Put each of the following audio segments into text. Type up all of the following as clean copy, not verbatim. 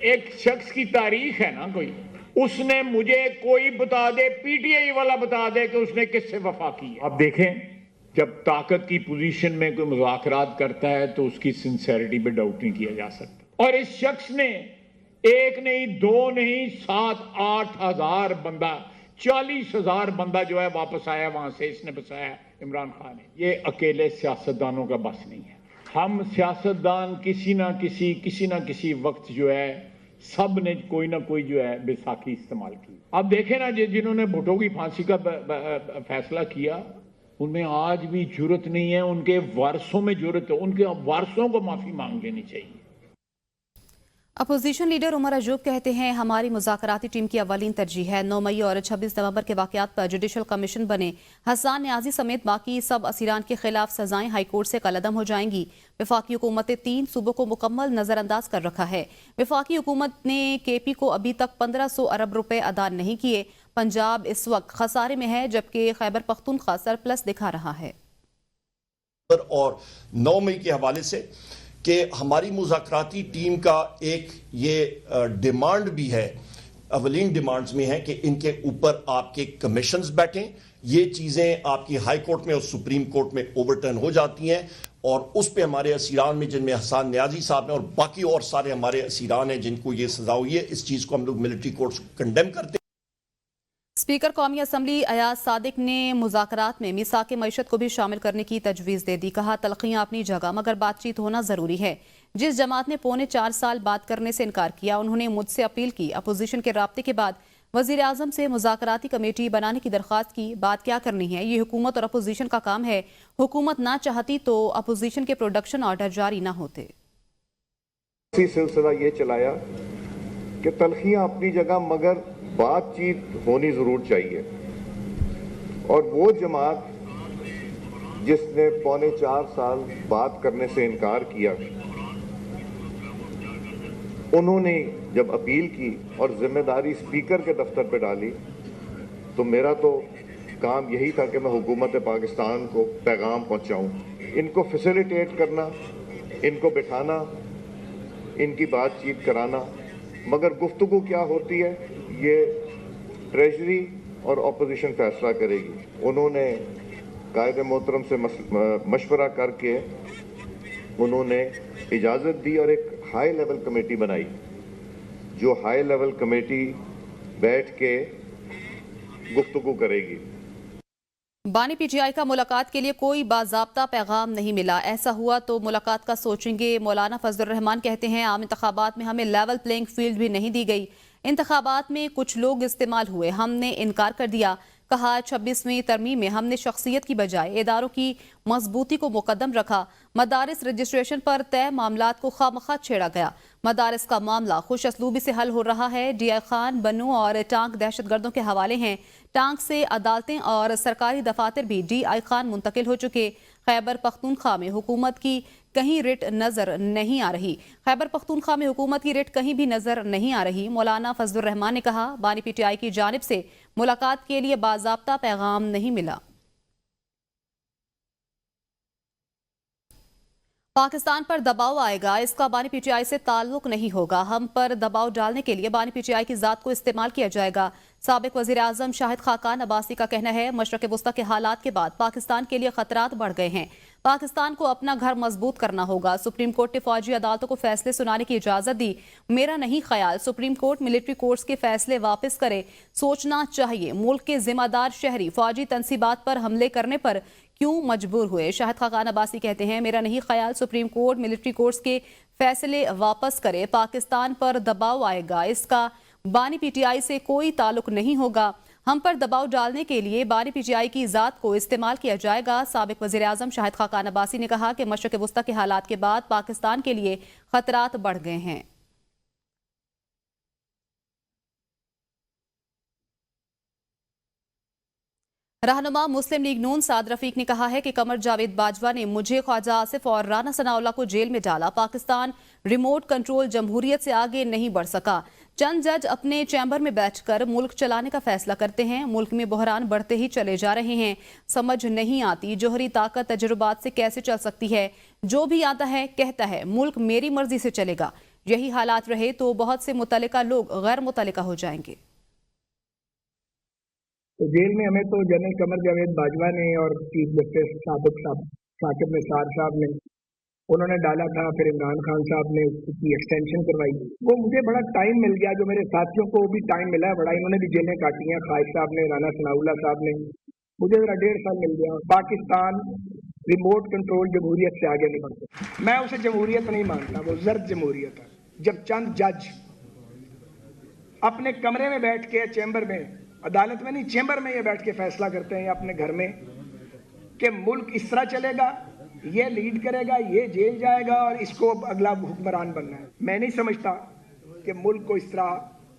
ایک شخص کی تاریخ ہے نا کوئی, اس نے مجھے کوئی بتا دے, پی ٹی آئی والا بتا دے کہ اس نے کس سے وفا کی ہے. اب دیکھیں جب طاقت کی پوزیشن میں کوئی مذاکرات کرتا ہے تو اس کی سنسیریٹی پہ ڈاؤٹ نہیں کیا جا سکتا. اور اس شخص نے ایک نہیں, دو نہیں, 7-8 ہزار بندہ, 40,000 بندہ جو ہے واپس آیا وہاں سے, اس نے بسایا عمران خان نے. یہ اکیلے سیاستدانوں کا بس نہیں ہے. ہم سیاستدان کسی نہ کسی وقت جو ہے سب نے کوئی نہ کوئی جو ہے بیساکھی استعمال کی. اب دیکھیں نا جنہوں نے بھٹو کی پھانسی کا فیصلہ کیا, ان میں آج بھی جرت نہیں ہے, ان کے وارثوں میں جرت ہے, ان کے وارثوں کو معافی مانگ لینی چاہیے. اپوزیشن لیڈر عمر ایوب کہتے ہیں ہماری مذاکراتی ٹیم کی اولین ترجیح ہے 9 مئی اور 26 نومبر کے واقعات پر جوڈیشل کمیشن بنے. حسان نیازی سمیت باقی سب اسیران کے خلاف سزائیں ہائی کورٹ سے کالعدم ہو جائیں گی. وفاقی حکومت نے 3 صوبوں کو مکمل نظر انداز کر رکھا ہے. وفاقی حکومت نے کے پی کو ابھی تک 1500 ارب روپے ادا نہیں کیے. پنجاب اس وقت خسارے میں ہے جبکہ خیبر پختونخوا سرپلس دکھا رہا ہے. اور 9 مئی کے حوالے سے کہ ہماری مذاکراتی ٹیم کا ایک یہ ڈیمانڈ بھی ہے, اولین ڈیمانڈز میں ہے کہ ان کے اوپر آپ کے کمیشنز بیٹھیں. یہ چیزیں آپ کی ہائی کورٹ میں اور سپریم کورٹ میں اوورٹرن ہو جاتی ہیں, اور اس پہ ہمارے اسیران میں جن میں حسان نیازی صاحب ہیں اور باقی اور سارے ہمارے اسیران ہیں جن کو یہ سزا ہوئی ہے, اس چیز کو ہم لوگ ملٹری کورٹس کنڈیم کرتے ہیں. اسپیکر قومی اسمبلی ایاز صادق نے مذاکرات میں میثاق معیشت کو بھی شامل کرنے کی تجویز دے دی. کہا تلخیاں اپنی جگہ مگر بات چیت ہونا ضروری ہے. جس جماعت نے 4.25 سال بات کرنے سے انکار کیا, انہوں نے مجھ سے اپیل کی. اپوزیشن کے رابطے کے بعد وزیر اعظم سے مذاکراتی کمیٹی بنانے کی درخواست کی. بات کیا کرنی ہے, یہ حکومت اور اپوزیشن کا کام ہے. حکومت نہ چاہتی تو اپوزیشن کے پروڈکشن آرڈر جاری نہ ہوتے. سلسلہ یہ چلایا کہ تلخیاں اپنی جگہ مگر بات چیت ہونی ضرور چاہیے. اور وہ جماعت جس نے 4.25 سال بات کرنے سے انکار کیا, انہوں نے جب اپیل کی اور ذمہ داری اسپیکر کے دفتر پہ ڈالی, تو میرا تو کام یہی تھا کہ میں حکومت پاکستان کو پیغام پہنچاؤں, ان کو فیسیلیٹیٹ کرنا, ان کو بٹھانا, ان کی بات چیت کرانا. مگر گفتگو کیا ہوتی ہے یہ ٹریجری اور اپوزیشن فیصلہ کرے گی. انہوں نے قائد محترم سے مشورہ کر کے انہوں نے اجازت دی اور ایک ہائی لیول کمیٹی بنائی, جو ہائی لیول کمیٹی بیٹھ کے گفتگو کرے گی. بانی پی ٹی آئی کا ملاقات کے لیے کوئی باضابطہ پیغام نہیں ملا. ایسا ہوا تو ملاقات کا سوچیں گے. مولانا فضل الرحمان کہتے ہیں عام انتخابات میں ہمیں لیول پلینگ فیلڈ بھی نہیں دی گئی. انتخابات میں کچھ لوگ استعمال ہوئے, ہم نے انکار کر دیا. کہا 26ویں ترمیم میں ہم نے شخصیت کی بجائے اداروں کی مضبوطی کو مقدم رکھا. مدارس رجسٹریشن پر طے معاملات کو خواہ چھیڑا گیا. مدارس کا معاملہ خوش اسلوبی سے حل ہو رہا ہے. ڈی آئی خان, بنو اور ٹانک دہشت گردوں کے حوالے ہیں. ٹانک سے عدالتیں اور سرکاری دفاتر بھی ڈی آئی خان منتقل ہو چکے. خیبر پختونخوا میں حکومت کی کہیں رٹ نظر نہیں آ رہی. خیبر پختونخوا میں حکومت کی رٹ کہیں بھی نظر نہیں آ رہی. مولانا فضل الرحمان نے کہا بانی پی ٹی آئی کی جانب سے ملاقات کے لیے باضابطہ پیغام نہیں ملا. پاکستان پر دباؤ آئے گا, اس کا بانی پی ٹی آئی سے تعلق نہیں ہوگا. ہم پر دباؤ ڈالنے کے لیے بانی پی ٹی آئی کی ذات کو استعمال کیا جائے گا. سابق وزیر اعظم شاہد خاقان عباسی کا کہنا ہے مشرق وسطیٰ کے حالات کے بعد پاکستان کے لیے خطرات بڑھ گئے ہیں. پاکستان کو اپنا گھر مضبوط کرنا ہوگا. سپریم کورٹ نے فوجی عدالتوں کو فیصلے سنانے کی اجازت دی. میرا نہیں خیال سپریم کورٹ ملٹری کورٹس کے فیصلے واپس کرے. سوچنا چاہیے ملک کے ذمہ دار شہری فوجی تنصیبات پر حملے کرنے پر کیوں مجبور ہوئے. شاہد خاقان عباسی کہتے ہیں میرا نہیں خیال سپریم کورٹ ملٹری کورٹس کے فیصلے واپس کرے. پاکستان پر دباؤ آئے گا, اس کا بانی پی ٹی آئی سے کوئی تعلق نہیں ہوگا. ہم پر دباؤ ڈالنے کے لیے بانی پی ٹی آئی کی ذات کو استعمال کیا جائے گا. سابق وزیر اعظم شاہد خاقان عباسی نے کہا کہ مشرق وسطیٰ کے حالات کے بعد پاکستان کے لیے خطرات بڑھ گئے ہیں. رہنما مسلم لیگ نون سعد رفیق نے کہا ہے کہ قمر جاوید باجوہ نے مجھے خواجہ آصف اور رانا ثناءاللہ کو جیل میں ڈالا. پاکستان ریموٹ کنٹرول جمہوریت سے آگے نہیں بڑھ سکا. چند جج اپنے چیمبر میں بیٹھ کر ملک چلانے کا فیصلہ کرتے ہیں. ملک میں بحران بڑھتے ہی چلے جا رہے ہیں. سمجھ نہیں آتی جوہری طاقت تجربات سے کیسے چل سکتی ہے. جو بھی آتا ہے کہتا ہے ملک میری مرضی سے چلے گا. یہی حالات رہے تو بہت سے متعلقہ لوگ غیر متعلقہ ہو جائیں گے۔ تو جیل میں ہمیں تو جنرل قمر جاوید باجوہ نے اور چیف جسٹس سابق ثاقب نثار صاحب نے انہوں نے ڈالا تھا، پھر عمران خان صاحب نے اس کی ایکسٹینشن کروائی۔ وہ مجھے بڑا ٹائم مل گیا، جو میرے ساتھیوں کو بھی ٹائم ملا ہے بڑا، انہوں نے بھی جیلیں کاٹی ہیں، خواہش صاحب نے، رانا ثناء اللہ صاحب نے، مجھے ذرا 1.5 سال مل گیا۔ پاکستان ریموٹ کنٹرول جمہوریت سے آگے نہیں بڑھتا، میں اسے جمہوریت نہیں مانتا، وہ زرد جمہوریت ہے۔ جب چند جج اپنے کمرے میں بیٹھ کے، چیمبر میں، عدالت میں نہیں، چیمبر میں یہ بیٹھ کے فیصلہ کرتے ہیں اپنے گھر میں کہ ملک اس طرح چلے گا، یہ لیڈ کرے گا، یہ جیل جائے گا اور اس کو اگلا حکمران بننا ہے، میں نہیں سمجھتا کہ ملک کو اس طرح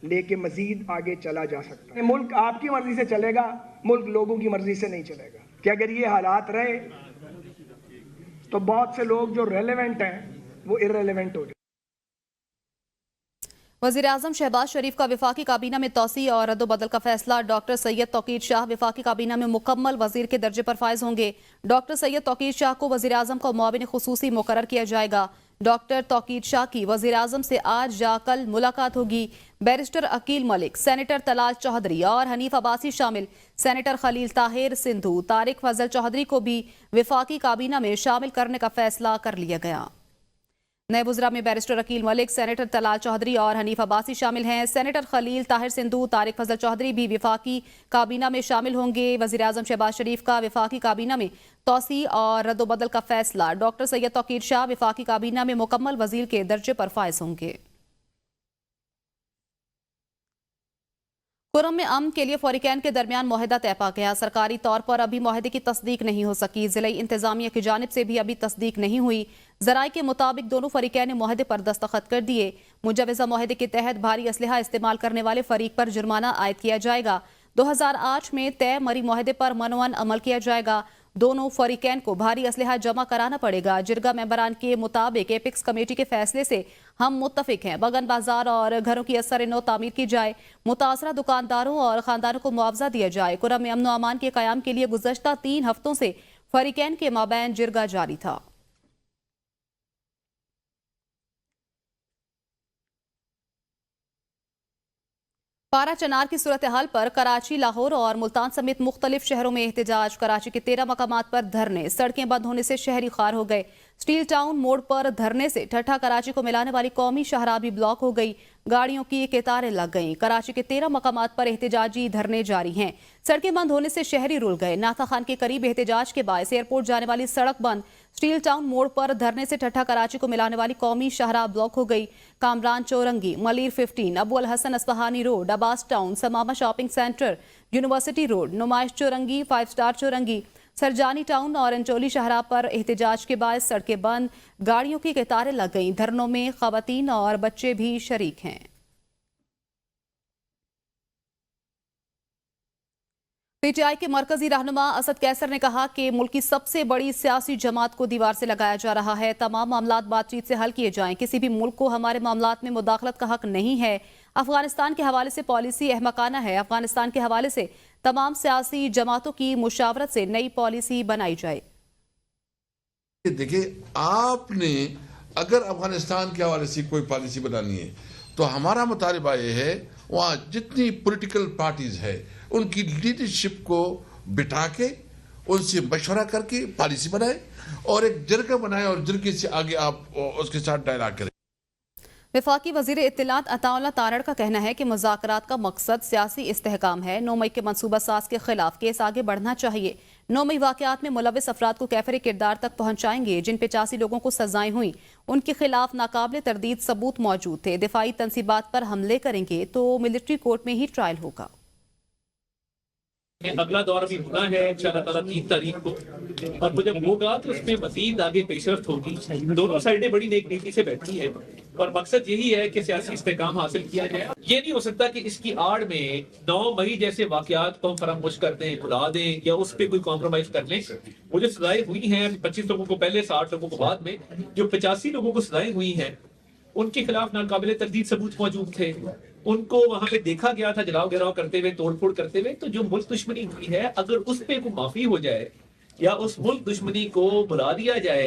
لے کے مزید آگے چلا جا سکتا ہے۔ ملک آپ کی مرضی سے چلے گا، ملک لوگوں کی مرضی سے نہیں چلے گا، کہ اگر یہ حالات رہے تو بہت سے لوگ جو ریلیونٹ ہیں وہ ارریلیونٹ ہو جائیں۔ وزیراعظم شہباز شریف کا وفاقی کابینہ میں توسیع اور رد و بدل کا فیصلہ۔ ڈاکٹر سید توقیر شاہ وفاقی کابینہ میں مکمل وزیر کے درجے پر فائز ہوں گے۔ ڈاکٹر سید توقیر شاہ کو وزیراعظم کا معاون خصوصی مقرر کیا جائے گا۔ ڈاکٹر توقیر شاہ کی وزیراعظم سے آج یا کل ملاقات ہوگی۔ بیرسٹر عقیل ملک، سینیٹر طلال چودھری اور حنیف عباسی شامل۔ سینیٹر خلیل طاہر سندھو، طارق فضل چودھری کو بھی وفاقی کابینہ میں شامل کرنے کا فیصلہ کر لیا گیا۔ نئے وزراء میں بیرسٹر عقیل ملک، سینیٹر طلال چودھری اور حنیف عباسی شامل ہیں۔ سینیٹر خلیل طاہر سندھو، طارق فضل چودھری بھی وفاقی کابینہ میں شامل ہوں گے۔ وزیراعظم شہباز شریف کا وفاقی کابینہ میں توسیع اور رد و بدل کا فیصلہ۔ ڈاکٹر سید توقیر شاہ وفاقی کابینہ میں مکمل وزیر کے درجے پر فائز ہوں گے۔ خرم میں امن کے لیے فریقین کے درمیان معاہدہ طے پا گیا۔ سرکاری طور پر ابھی معاہدے کی تصدیق نہیں ہو سکی، ضلعی انتظامیہ کی جانب سے بھی ابھی تصدیق نہیں ہوئی۔ ذرائع کے مطابق دونوں فریقین نے معاہدے پر دستخط کر دیے۔ مجوزہ معاہدے کے تحت بھاری اسلحہ استعمال کرنے والے فریق پر جرمانہ عائد کیا جائے گا۔ 2008 میں طے مری معاہدے پر منوعن عمل کیا جائے گا۔ دونوں فریقین کو بھاری اسلحہ جمع کرانا پڑے گا۔ جرگہ ممبران کے مطابق ایپیکس کمیٹی کے فیصلے سے ہم متفق ہیں، بغن بازار اور گھروں کی اثر نو تعمیر کی جائے، متاثرہ دکانداروں اور خاندانوں کو معاوضہ دیا جائے۔ خرم میں امن و امان کے قیام کے لیے گزشتہ 3 ہفتوں سے فریقین کے مابین جرگہ جاری تھا۔ پارا چنار کی صورتحال پر کراچی، لاہور اور ملتان سمیت مختلف شہروں میں احتجاج۔ کراچی کے 13 مقامات پر دھرنے، سڑکیں بند ہونے سے شہری خوار ہو گئے۔ سٹیل ٹاؤن موڑ پر دھرنے سے ٹھٹھا کراچی کو ملانے والی قومی شاہراہ بھی بلاک ہو گئی، گاڑیوں کی قطاریں لگ گئیں۔ کراچی کے 13 مقامات پر احتجاجی دھرنے جاری ہیں۔ سڑکیں بند ہونے سے شہری رول گئے۔ ناتھا خان کے قریب احتجاج کے باعث ایئرپورٹ جانے والی سڑک بند۔ سٹیل ٹاؤن موڑ پر دھرنے سے ٹھٹھا کراچی کو ملانے والی قومی شاہراہ بلاک ہو گئی۔ کامران چورنگی، Malir 15، Abu al-Hasan Isfahani road, Abbas town, Samama shopping centre, university road, Numaish چورنگی، 5 سٹار چورنگی، سرجانی ٹاؤن اور انچولی شاہراہ پر احتجاج کے باعث سڑکیں بند، گاڑیوں کی قطاریں لگ گئیں۔ دھرنوں میں خواتین اور بچے بھی شریک ہیں۔ پی ٹی آئی کے مرکزی رہنما اسد کیسر نے کہا کہ ملک کی سب سے بڑی سیاسی جماعت کو دیوار سے لگایا جا رہا ہے۔ تمام معاملات بات چیت سے حل کیے جائیں۔ کسی بھی ملک کو ہمارے معاملات میں مداخلت کا حق نہیں ہے۔ افغانستان کے حوالے سے پالیسی احمقانہ ہے۔ افغانستان کے حوالے سے تمام سیاسی جماعتوں کی مشاورت سے نئی پالیسی بنائی جائے۔ دیکھیں، آپ نے اگر افغانستان کے حوالے سے کوئی پالیسی بنانی ہے تو ہمارا مطالبہ یہ ہے وہاں جتنی پولیٹیکل پارٹیز ہے ان کی لیڈرشپ کو بٹھا کے ان سے مشورہ کر کے پالیسی بنائے اور ایک جرگہ بنائے اور جرگے سے آگے آپ اس کے ساتھ ڈائلاگ کریں۔ وفاقی وزیر اطلاعات عطا اللہ تارڑ کا کہنا ہے کہ مذاکرات کا مقصد سیاسی استحکام ہے۔ 9 مئی کے منصوبہ ساز کے خلاف کیس آگے بڑھنا چاہیے۔ 9 مئی واقعات میں ملوث افراد کو کیفر کردار تک پہنچائیں گے۔ جن 85 لوگوں کو سزائیں ہوئیں ان کے خلاف ناقابل تردید ثبوت موجود تھے۔ دفاعی تنصیبات پر حملے کریں گے تو ملٹری کورٹ میں ہی ٹرائل ہوگا۔ اگلا دور بھی ہونا ہے انشاءاللہ تعالیٰ 3 تاریخ کو، اور وہ جب ہوگا تو اس میں مزید آگے پیش رفت ہوگی۔ دونوں سائڈیں بڑی نیک نیتی سے بیٹھی ہیں اور مقصد یہی ہے کہ سیاسی استحکام حاصل کیا جائے۔ یہ نہیں ہو سکتا کہ اس کی آڑ میں 9 مئی جیسے واقعات کو ہم فراموش کر دیں، بھلا دیں یا اس پہ کوئی کمپرومائز کر لیں۔ وہ جو سزائیں ہوئی ہیں 25 لوگوں کو پہلے، 60 لوگوں کو بعد میں، جو 85 لوگوں کو سزائیں ہوئی ہیں ان کے خلاف ناقابل تردید ثبوت موجود تھے۔ ان کو وہاں پہ دیکھا گیا تھا جلاؤ گراؤ کرتے ہوئے، توڑ پھوڑ کرتے ہوئے۔ تو جو ملک دشمنی ہوئی ہے اگر اس پہ کوئی معافی ہو جائے یا اس ملک دشمنی کو بھلا دیا جائے۔